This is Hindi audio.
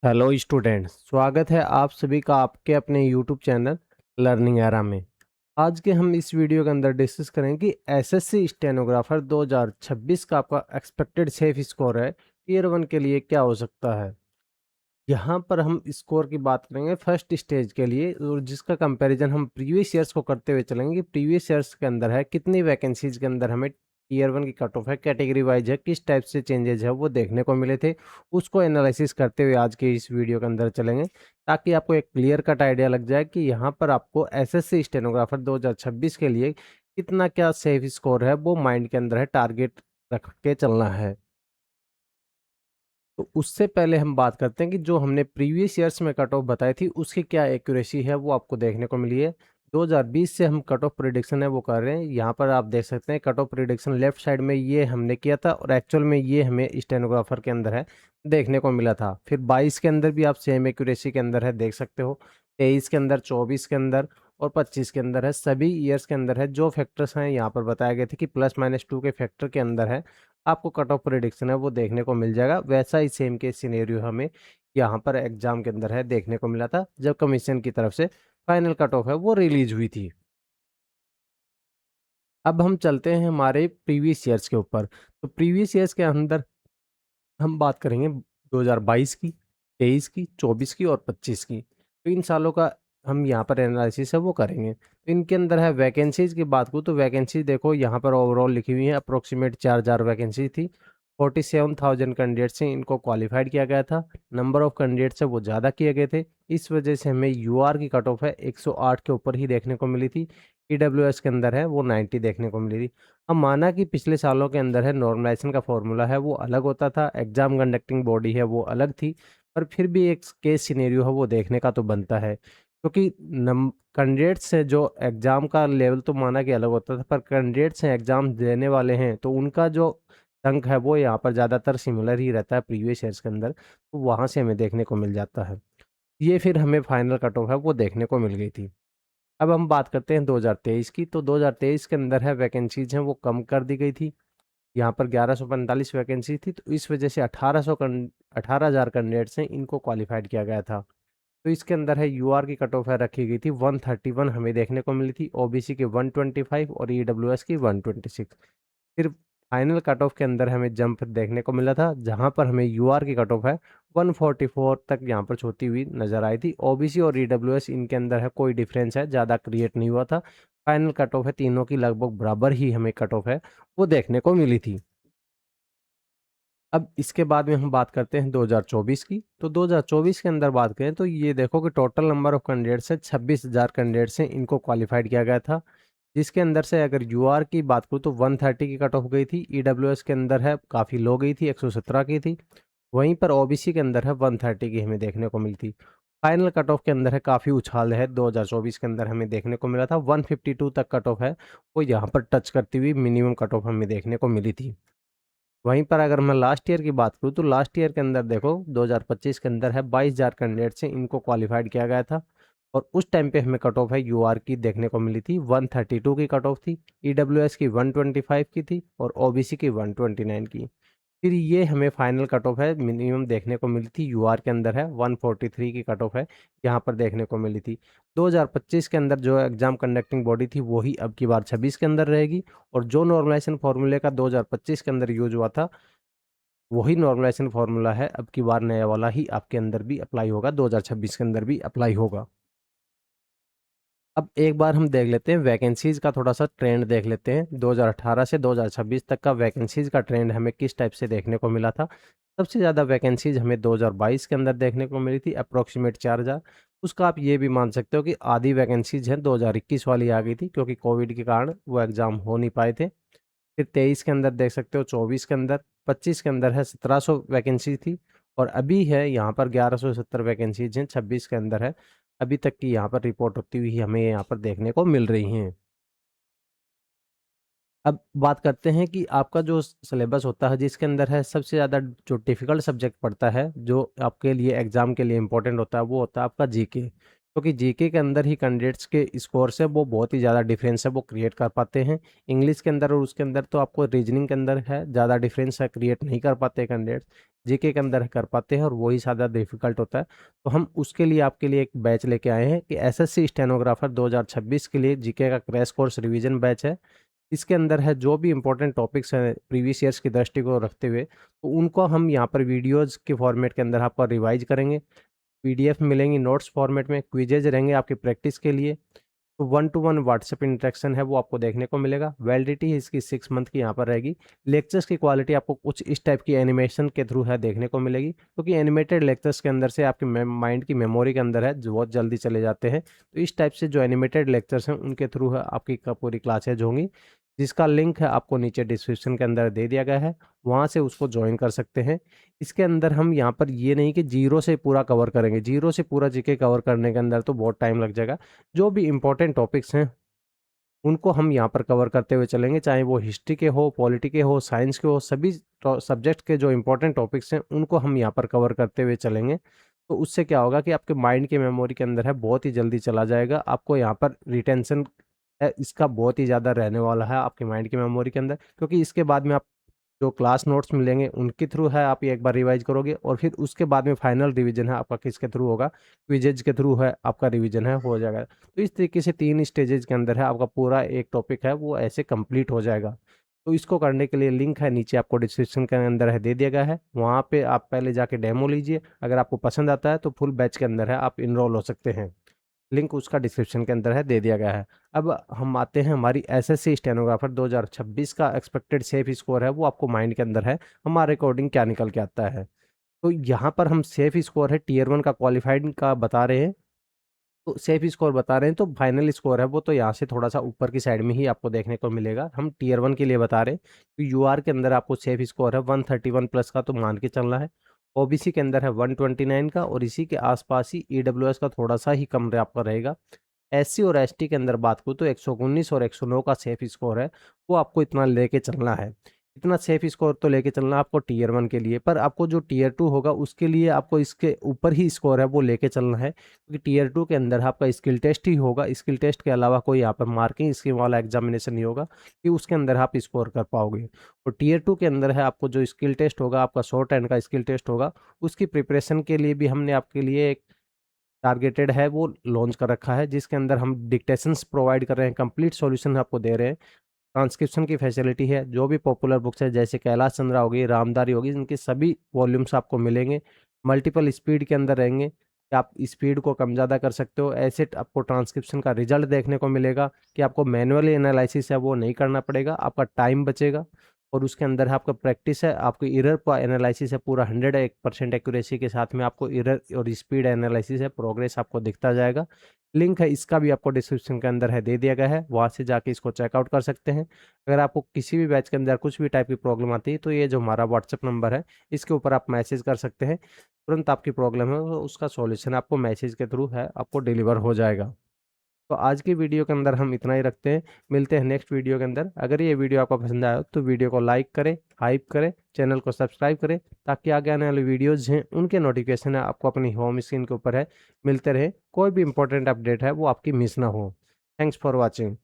हेलो स्टूडेंट्स, स्वागत है आप सभी का आपके अपने यूट्यूब चैनल लर्निंग एरा में। आज के हम इस वीडियो के अंदर डिस्कस करेंगे कि एसएससी स्टेनोग्राफर 2026 का आपका एक्सपेक्टेड सेफ स्कोर है टीयर 1 के लिए क्या हो सकता है। यहाँ पर हम स्कोर की बात करेंगे फर्स्ट स्टेज के लिए, और जिसका कंपैरिजन हम प्रीवियस ईयर्स को करते हुए चलेंगे कि प्रीवियस ईयर्स के अंदर है कितनी वैकेंसीज के अंदर हमें टीयर 1 की कट ऑफ है, कैटेगरी वाइज है, किस टाइप से चेंजेस है वो देखने को मिले थे। उसको एनालिसिस करते हुए आज के इस वीडियो के अंदर चलेंगे, ताकि आपको एक क्लियर कट आइडिया लग जाए कि यहाँ पर आपको एसएससी स्टेनोग्राफर 2026 के लिए कितना क्या सेफ स्कोर है वो माइंड के अंदर है, टारगेट रख के चलना है। तो उससे पहले हम बात करते हैं कि जो हमने प्रीवियस ईयर्स में कट ऑफ बताई थी उसकी क्या एक्यूरेसी है वो आपको देखने को मिली है। 2020 से हम कट ऑफ प्रिडिक्शन है वो कर रहे हैं। यहाँ पर आप देख सकते हैं cut off prediction left side में ये हमने किया था, और एक्चुअल में ये हमें स्टेनोग्राफर के अंदर है देखने को मिला था। फिर 22 के अंदर भी आप सेम एक्यूरेसी के अंदर है देख सकते हो, 23 के अंदर, 24 के अंदर और 25 के अंदर है। सभी ईयर्स के अंदर है जो फैक्टर्स हैं यहाँ पर बताए गए थे कि +-2 के फैक्टर के अंदर है आपको कट ऑफ प्रेडिक्शन है वो देखने को मिल जाएगा। वैसा ही सेम केस सिनेरियो हमें यहाँ पर एग्जाम के अंदर है देखने को मिला था, जब कमीशन की तरफ से फाइनल कट ऑफ है वो रिलीज हुई थी। अब हम चलते हैं हमारे प्रीवियस ईयर्स के ऊपर। तो प्रीवियस ईयर्स के अंदर हम बात करेंगे 2022 की, 23 की, 24 की और 25 की। तो इन सालों का हम यहाँ पर एनालिसिस है वो करेंगे। तो इनके अंदर है वैकेंसीज़ की बात करूँ तो वैकेंसी देखो यहाँ पर ओवरऑल लिखी हुई है, अप्रोक्सीमेट 4000 वैकेंसी थी। 47,000 कैंडिडेट से इनको क्वालिफाइड किया गया था। नंबर ऑफ कैंडिडेट्स है वो ज़्यादा किए गए थे। इस वजह से हमें यूआर की कट ऑफ है 108 के ऊपर ही देखने को मिली थी। ईडब्ल्यूएस के अंदर है वो 90 देखने को मिली थी। अब माना कि पिछले सालों के अंदर है नॉर्मलाइजेशन का फॉर्मूला है वो अलग होता था, एग्जाम कंडक्टिंग बॉडी है वो अलग थी, पर फिर भी एक केस सिनेरियो है वो देखने का तो बनता है, क्योंकि नम कैंडिडेट्स से जो एग्जाम का लेवल तो माना कि अलग होता था, पर कैंडिडेट्स हैं एग्जाम देने वाले हैं तो उनका जो अंक है वो यहाँ पर ज़्यादातर सिमिलर ही रहता है प्रीवियस ईयर्स के अंदर, तो वहाँ से हमें देखने को मिल जाता है। ये फिर हमें फाइनल कट ऑफ है वो देखने को मिल गई थी। अब हम बात करते हैं 2023 की। तो 2023 के अंदर है वैकेंसीज हैं वो कम कर दी गई थी। यहाँ पर 1145 वैकेंसी थी, तो इस वजह से 18,000 कैंडिडेट्स हैं इनको क्वालिफाइड किया गया था। तो इसके अंदर है यूआर की कट ऑफ है रखी गई थी 131 हमें देखने को मिली थी, ओबीसी की 125 और ईडब्ल्यूएस की 126। फिर फाइनल कट ऑफ के अंदर हमें जंप देखने को मिला था, जहां पर हमें यूआर की कट ऑफ है 144 तक यहाँ पर छोटी हुई नजर आई थी। ओबीसी और ईडब्ल्यूएस इनके अंदर है कोई डिफरेंस है ज़्यादा क्रिएट नहीं हुआ था। फाइनल कट ऑफ है तीनों की लगभग बराबर ही हमें कट ऑफ है वो देखने को मिली थी। अब इसके बाद में हम बात करते हैं 2024 की। तो 2024 के अंदर बात करें तो ये देखो कि टोटल नंबर ऑफ कैंडिडेट्स है 26,000 कैंडिडेट्स हैं इनको क्वालिफाइड किया गया था, जिसके अंदर से अगर यूआर की बात करूँ तो 130 की कट ऑफ गई थी। ईडब्ल्यूएस के अंदर है काफ़ी लो गई थी, 117 की थी। वहीं पर ओबीसी के अंदर है 130 की हमें देखने को मिली थी। फाइनल कट ऑफ के अंदर है काफ़ी उछाल है 2024 के अंदर हमें देखने को मिला था, 152 तक कट ऑफ है वो यहाँ पर टच करती हुई मिनिमम कट ऑफ हमें देखने को मिली थी। वहीं पर अगर मैं लास्ट ईयर की बात करूँ तो लास्ट ईयर के अंदर देखो 2025 के अंदर है 22,000 कैंडिडेट से इनको क्वालिफाइड किया गया था, और उस टाइम पे हमें कट ऑफ है यूआर की देखने को मिली थी 132 की कट ऑफ थी, ईडब्ल्यूएस की 125 की थी और ओबीसी की 129 की। फिर ये हमें फाइनल कट ऑफ है मिनिमम देखने को मिली थी यूआर के अंदर है 143 की कट ऑफ है यहाँ पर देखने को मिली थी। 2025 के अंदर जो एग्जाम कंडक्टिंग बॉडी थी वही अब की बार 26 के अंदर रहेगी, और जो नॉर्मलाइजेशन फॉर्मूले का 2025 के अंदर यूज हुआ था वही नॉर्मलाइजेशन फार्मूला है अब की बार नया वाला ही आपके अंदर भी अप्लाई होगा, 2026 के अंदर भी अप्लाई होगा। अब एक बार हम देख लेते हैं वैकेंसीज का थोड़ा सा ट्रेंड देख लेते हैं, 2018 से 2026 तक का वैकेंसीज का ट्रेंड हमें किस टाइप से देखने को मिला था। सबसे ज़्यादा वैकेंसीज हमें 2022 के अंदर देखने को मिली थी, अप्रोक्सीमेट 4000। उसका आप ये भी मान सकते हो कि आधी वैकेंसीज हैं 2021 वाली आ गई थी, क्योंकि कोविड के कारण वो एग्ज़ाम हो नहीं पाए थे। फिर 23 के अंदर देख सकते हो, 24 के अंदर, 25 के अंदर है 1700 वैकेंसी थी, और अभी है यहाँ पर 1170 वैकेंसीज हैं 26 के अंदर है। अभी तक की यहाँ पर रिपोर्ट होती हुई हमें यहाँ पर देखने को मिल रही हैं। अब बात करते हैं कि आपका जो सिलेबस होता है जिसके अंदर है सबसे ज़्यादा जो डिफ़िकल्ट सब्जेक्ट पड़ता है, जो आपके लिए एग्ज़ाम के लिए इम्पोर्टेंट होता है, वो होता है आपका जीके। क्योंकि जीके के अंदर ही कैंडिडेट्स के स्कोर से वो बहुत ही ज़्यादा डिफरेंस है वो क्रिएट कर पाते हैं। इंग्लिश के अंदर और उसके अंदर तो आपको रीजनिंग के अंदर है ज़्यादा डिफरेंस है, क्रिएट नहीं कर पाते कैंडिडेट्स। जीके के अंदर कर पाते हैं और वही ज़्यादा डिफिकल्ट होता है। तो हम उसके लिए आपके लिए एक बैच लेके आए हैं कि एसएससी स्टेनोग्राफर 2026 के लिए जीके का क्रैश कोर्स रिवीजन बैच है। इसके अंदर है जो भी इंपॉर्टेंट टॉपिक्स हैं प्रीवियस ईयर्स की दृष्टि को रखते हुए, तो उनको हम यहाँ पर वीडियोज़ के फॉर्मेट के अंदर आपको रिवाइज करेंगे। पीडीएफ मिलेंगी नोट्स फॉर्मेट में, क्विजेज रहेंगे आपकी प्रैक्टिस के लिए। तो 1 टू 1 व्हाट्सएप इंटरेक्शन है वो आपको देखने को मिलेगा। वैलिडिटी इसकी 6 मंथ की यहाँ पर रहेगी। लेक्चर्स की क्वालिटी आपको कुछ इस टाइप की एनिमेशन के थ्रू है देखने को मिलेगी, क्योंकि एनिमेटेड लेक्चर्स के अंदर से आपके माइंड की मेमोरी के अंदर है जो बहुत जल्दी चले जाते हैं। तो इस टाइप से जो एनिमेटेड लेक्चर्स हैं उनके थ्रू है आपकी पूरी क्लासेज होंगी, जिसका लिंक है आपको नीचे डिस्क्रिप्शन के अंदर दे दिया गया है, वहाँ से उसको ज्वाइन कर सकते हैं। इसके अंदर हम यहाँ पर ये नहीं कि जीरो से पूरा कवर करेंगे, जीरो से पूरा जीके कवर करने के अंदर तो बहुत टाइम लग जाएगा। जो भी इंपॉर्टेंट टॉपिक्स हैं उनको हम यहाँ पर कवर करते हुए चलेंगे, चाहे वो हिस्ट्री के हो, पॉलिटी के हो, साइंस के हो, सभी सब्जेक्ट के जो इंपॉर्टेंट टॉपिक्स हैं उनको हम यहाँ पर कवर करते हुए चलेंगे। तो उससे क्या होगा कि आपके माइंड की मेमोरी के अंदर है बहुत ही जल्दी चला जाएगा। आपको यहाँ पर रिटेंशन है इसका बहुत ही ज़्यादा रहने वाला है आपके माइंड की मेमोरी के अंदर, क्योंकि इसके बाद में आप जो क्लास नोट्स मिलेंगे उनके थ्रू है आप ये एक बार रिवाइज करोगे, और फिर उसके बाद में फाइनल रिवीजन है आपका किसके थ्रू होगा, क्विजेज के थ्रू है आपका रिवीजन है हो जाएगा। तो इस तरीके से 3 स्टेजेज के अंदर है आपका पूरा एक टॉपिक है वो ऐसे कंप्लीट हो जाएगा। तो इसको करने के लिए लिंक है नीचे आपको डिस्क्रिप्शन के अंदर है दे दिया गया है, वहाँ पे आप पहले जाके डेमो लीजिए। अगर आपको पसंद आता है तो फुल बैच के अंदर है आप इनरोल हो सकते हैं। लिंक उसका डिस्क्रिप्शन के अंदर है दे दिया गया है। अब हम आते हैं हमारी एसएससी स्टेनोग्राफर 2026 का एक्सपेक्टेड सेफ स्कोर है वो आपको माइंड के अंदर है हमारे अकॉर्डिंग क्या निकल के आता है। तो यहाँ पर हम सेफ स्कोर है टीयर 1 का क्वालिफाइड का बता रहे हैं। तो सेफ स्कोर बता रहे हैं तो फाइनल स्कोर है वो तो यहाँ से थोड़ा सा ऊपर की साइड में ही आपको देखने को मिलेगा। हम टीयर 1 के लिए बता रहे हैं। तो यूआर के अंदर आपको सेफ स्कोर है 131 प्लस का तो मान के चलना है। ओबीसी के अंदर है 129 का, और इसी के आसपास ही ईडब्ल्यूएस का थोड़ा सा ही कम आपका रहेगा। एससी और एसटी के अंदर बात करूँ तो 119 और 109 का सेफ स्कोर है वो आपको इतना लेके चलना है। इतना सेफ स्कोर तो लेके चलना आपको टीयर 1 के लिए, पर आपको जो टीयर 2 होगा उसके लिए आपको इसके ऊपर ही स्कोर है वो लेके चलना है, क्योंकि टीयर 2 के अंदर आपका स्किल टेस्ट ही होगा। स्किल टेस्ट के अलावा कोई यहाँ पर मार्किंग स्कीम वाला एग्जामिनेशन नहीं होगा कि उसके अंदर आप स्कोर कर पाओगे। और टीयर 2 के अंदर है आपको जो स्किल टेस्ट होगा आपका शॉर्ट हैंड का स्किल टेस्ट होगा, उसकी प्रिपरेशन के लिए भी हमने आपके लिए एक टारगेटेड है वो लॉन्च कर रखा है, जिसके अंदर हम डिक्टेशंस प्रोवाइड कर रहे हैं, कंप्लीट सॉल्यूशन आपको दे रहे हैं। ट्रांसक्रिप्शन की फैसिलिटी है, जो भी पॉपुलर बुक्स है जैसे कैलाश चंद्रा होगी, रामधारी होगी, इनके सभी वॉल्यूम्स आपको मिलेंगे। मल्टीपल स्पीड के अंदर रहेंगे कि आप स्पीड को कम ज़्यादा कर सकते हो। ऐसे आपको ट्रांसक्रिप्शन का रिजल्ट देखने को मिलेगा कि आपको मैनुअली एनालिसिस है वो नहीं करना पड़ेगा, आपका टाइम बचेगा। और उसके अंदर है आपका प्रैक्टिस है, आपको एरर का एनालिसिस है पूरा 100% एक्यूरेसी के साथ में आपको एरर और स्पीड एनालिसिस है, प्रोग्रेस आपको दिखता जाएगा। लिंक है इसका भी आपको डिस्क्रिप्शन के अंदर है दे दिया गया है, वहाँ से जाके इसको चेकआउट कर सकते हैं। अगर आपको किसी भी बैच के अंदर कुछ भी टाइप की प्रॉब्लम आती है तो ये जो हमारा व्हाट्सएप नंबर है इसके ऊपर आप मैसेज कर सकते हैं। तुरंत आपकी प्रॉब्लम है उसका सॉल्यूशन आपको मैसेज के थ्रू है आपको डिलीवर हो जाएगा। तो आज की वीडियो के अंदर हम इतना ही रखते हैं, मिलते हैं नेक्स्ट वीडियो के अंदर। अगर ये वीडियो आपको पसंद आया तो वीडियो को लाइक करें, हाइप करें, चैनल को सब्सक्राइब करें, ताकि आगे आने वाली वीडियोज़ हैं उनके नोटिफिकेशन है आपको अपनी होम स्क्रीन के ऊपर है मिलते रहे। कोई भी इंपॉर्टेंट अपडेट है वो आपकी मिस ना हो। Thanks for watching.